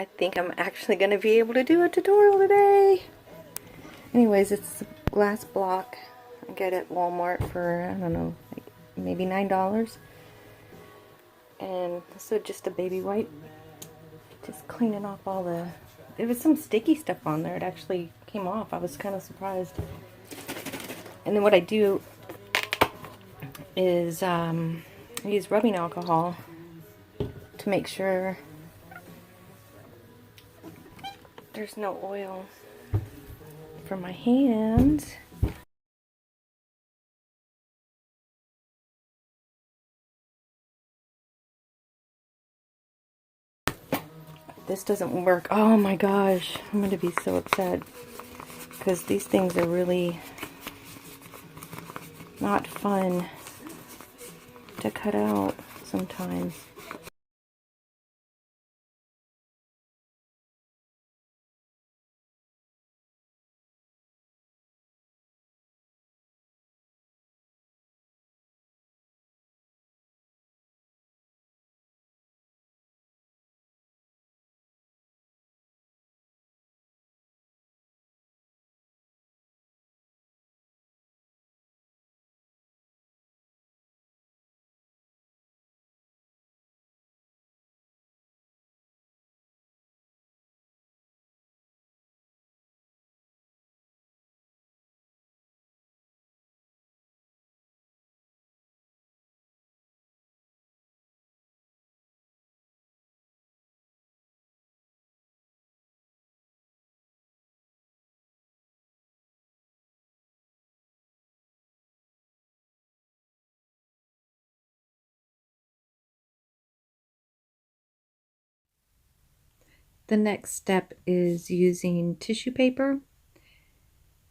I think I'm actually going to be able to do a tutorial today. Anyways, it's a glass block. I got it at Walmart for, I don't know, like maybe $9. And so just a baby wipe. Just cleaning off all the... There was some sticky stuff on there. It actually came off. I was kind of surprised. And then what I do is I use rubbing alcohol to make sure there's no oil for my hands. This doesn't work. Oh my gosh, I'm going to be so upset because these things are really not fun to cut out sometimes. The next step is using tissue paper,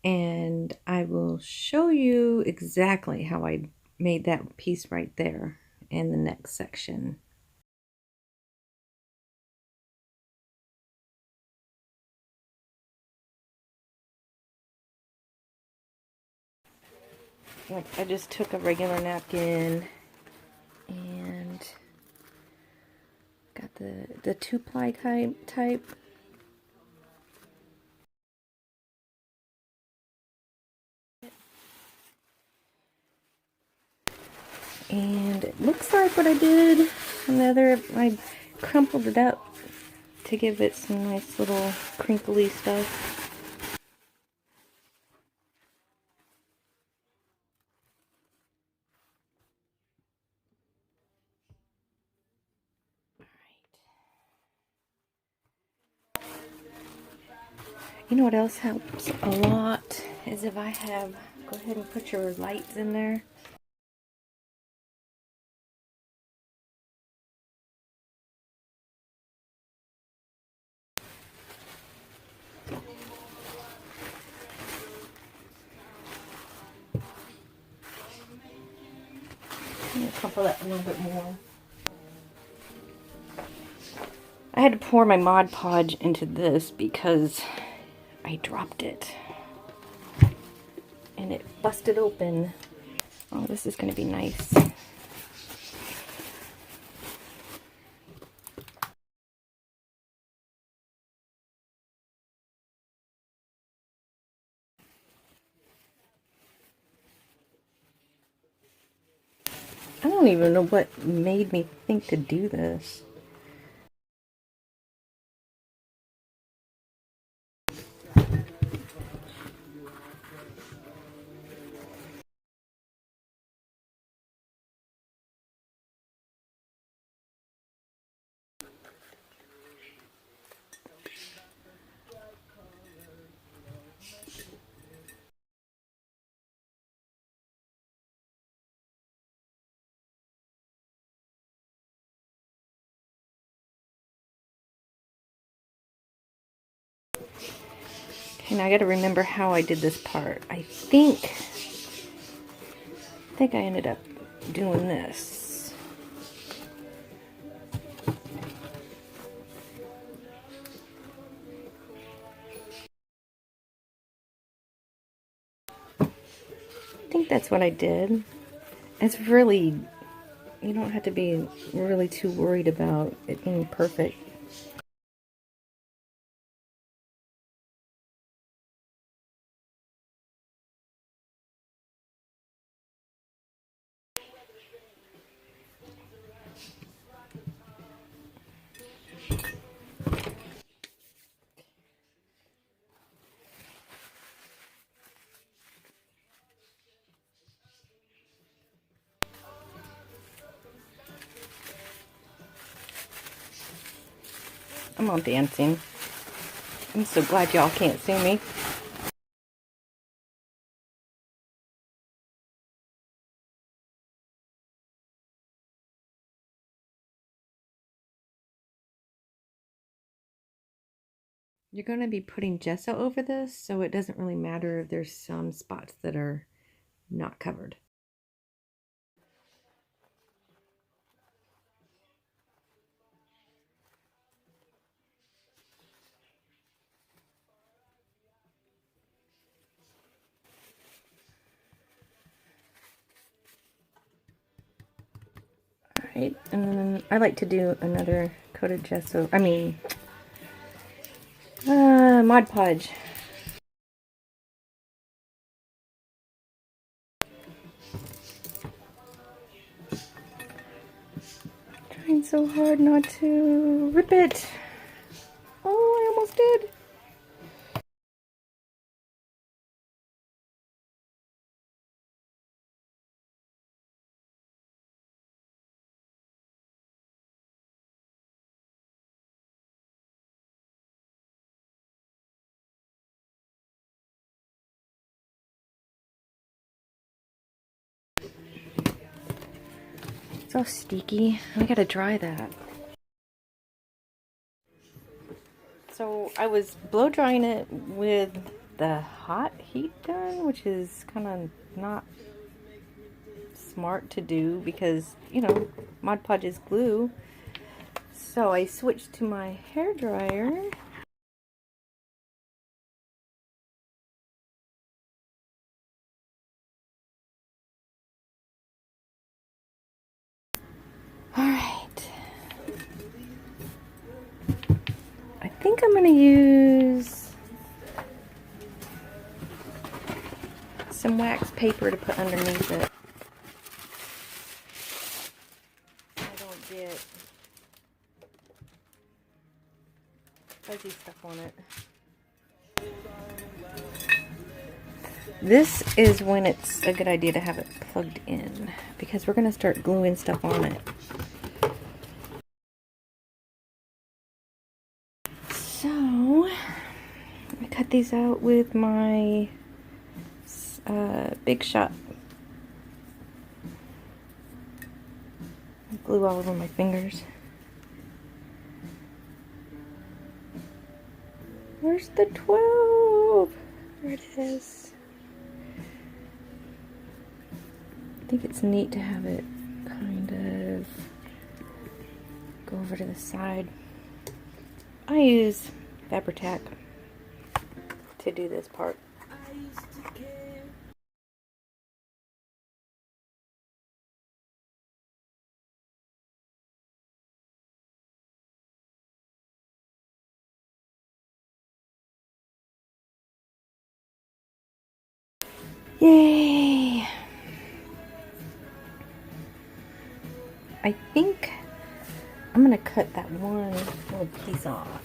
and I will show you exactly how I made that piece right there in the next section. Like, I just took a regular napkin and got the 2-ply type. And it looks like what I did on the other, I crumpled it up to give it some nice little crinkly stuff. You know what else helps a lot is if I have, go ahead and put your lights in there. I'm going to crumple that a little bit more. I had to pour my Mod Podge into this because I dropped it. And it busted open. Oh, this is going to be nice. I don't even know what made me think to do this. Okay, now I gotta remember how I did this part. I think I ended up doing this. I think that's what I did. It's really, you don't have to be really too worried about it being perfect. I'm on dancing. I'm so glad y'all can't see me. You're going to be putting gesso over this, so it doesn't really matter if there's some spots that are not covered. Alright, and then I like to do another coat of gesso, Mod Podge. Trying so hard not to rip it. Oh, I almost did. It's all sticky. I gotta dry that. So I was blow drying it with the hot heat gun, which is kind of not smart to do because, you know, Mod Podge is glue. So I switched to my hair dryer. Alright. I think I'm gonna use some wax paper to put underneath it. I don't get fuzzy stuff on it. This is when it's a good idea to have it plugged in because we're going to start gluing stuff on it. So, I cut these out with my Big Shot. Glue all over my fingers. Where's the 12? There it is. I think it's neat to have it kind of go over to the side. I use Fabri-Tac to do this part. Yay! I think I'm gonna cut that one little piece off.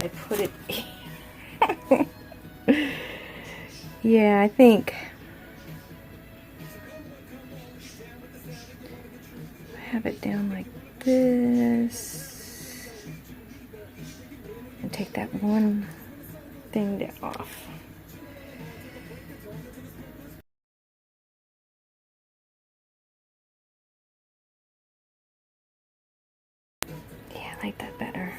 I put it yeah, I think I have it down like this and take that one thing off. Yeah, I like that better.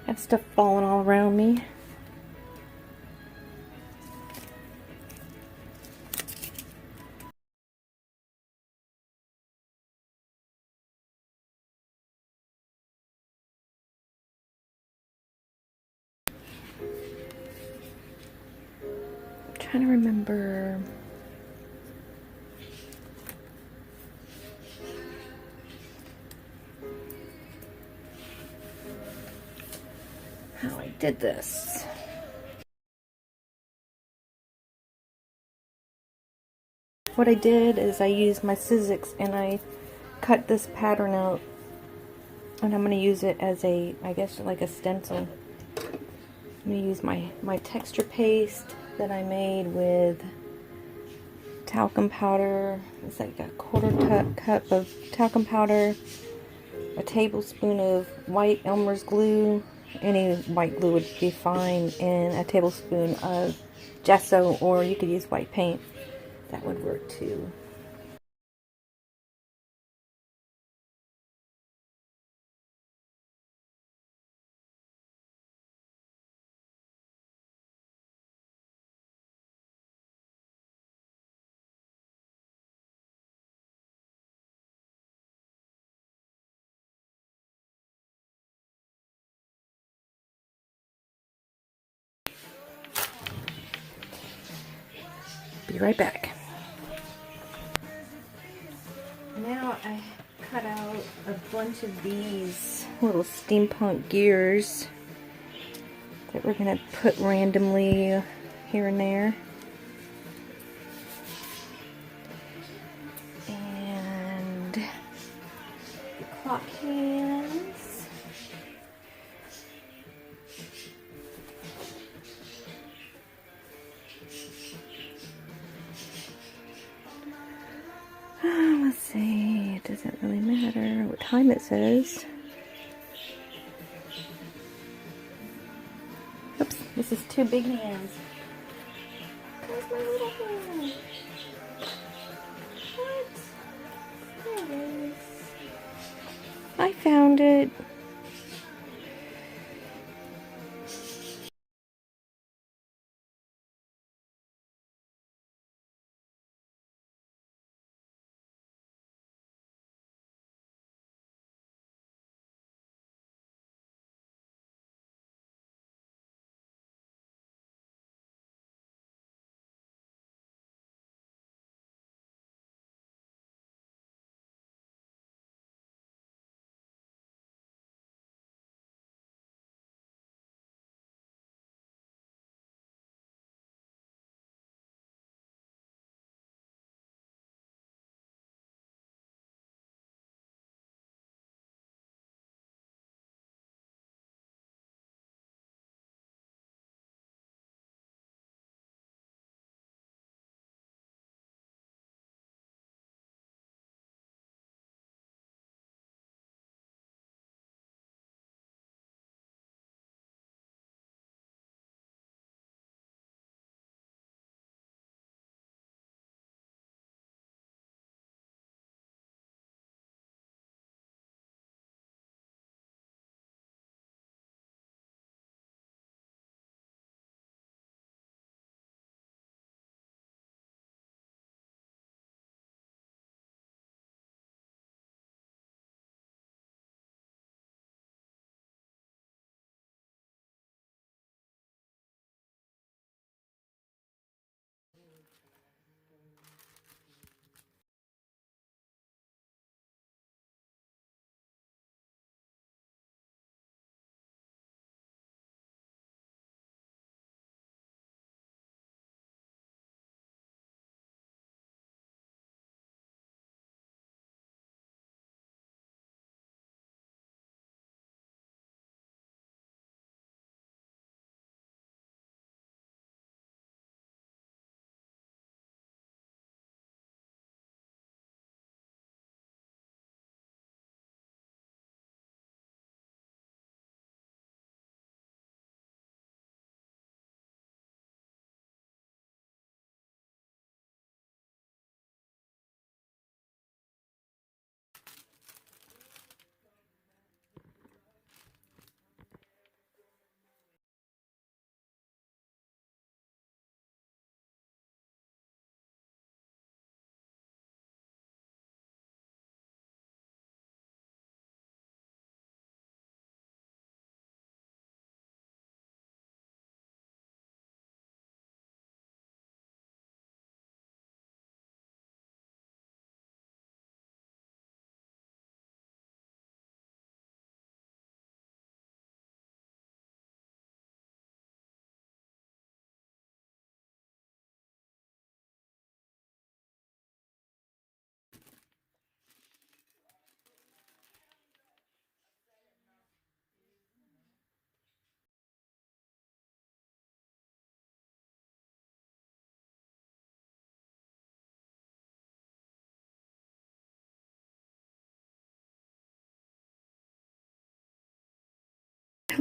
I have stuff falling all around me. I'm trying to remember. How I did this. What I did is I used my Sizzix and I cut this pattern out, and I'm going to use it as a, I guess, like a stencil. I'm going to use my texture paste that I made with talcum powder. It's like a quarter cup of talcum powder, a tablespoon of white Elmer's glue, any white glue would be fine, and a tablespoon of gesso, or you could use white paint. That would work too. Be right back. Now I cut out a bunch of these little steampunk gears that we're going to put randomly here and there. And the clock hands. Let's see, it doesn't really matter what time it says. Oops, this is two big hands. Where's my little hand? What? There it is. I found it.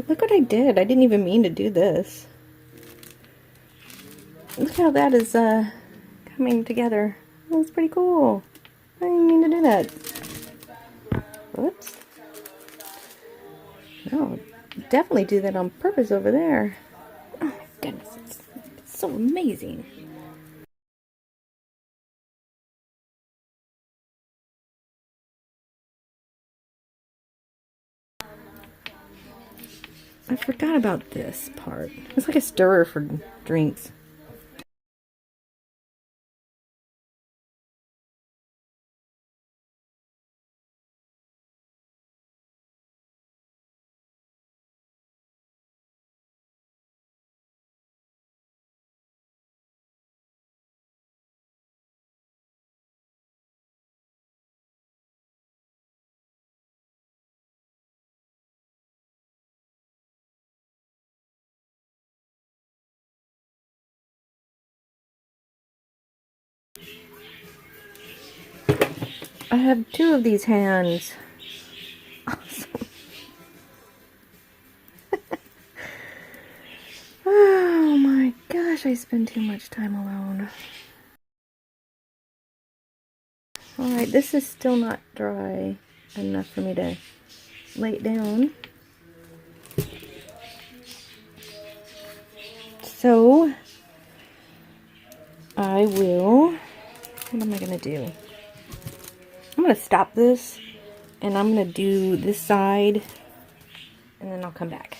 Look what I did. I didn't even mean to do this. Look how that is coming together. That was pretty cool. I didn't mean to do that. Whoops. No, definitely do that on purpose over there. Oh goodness, it's so amazing. I forgot about this part. It's like a stirrer for drinks. I have 2 of these hands. Awesome. Oh my gosh, I spend too much time alone. Alright, this is still not dry enough for me to lay it down. So, I will, what am I going to do? I'm going to stop this, and I'm going to do this side, and then I'll come back.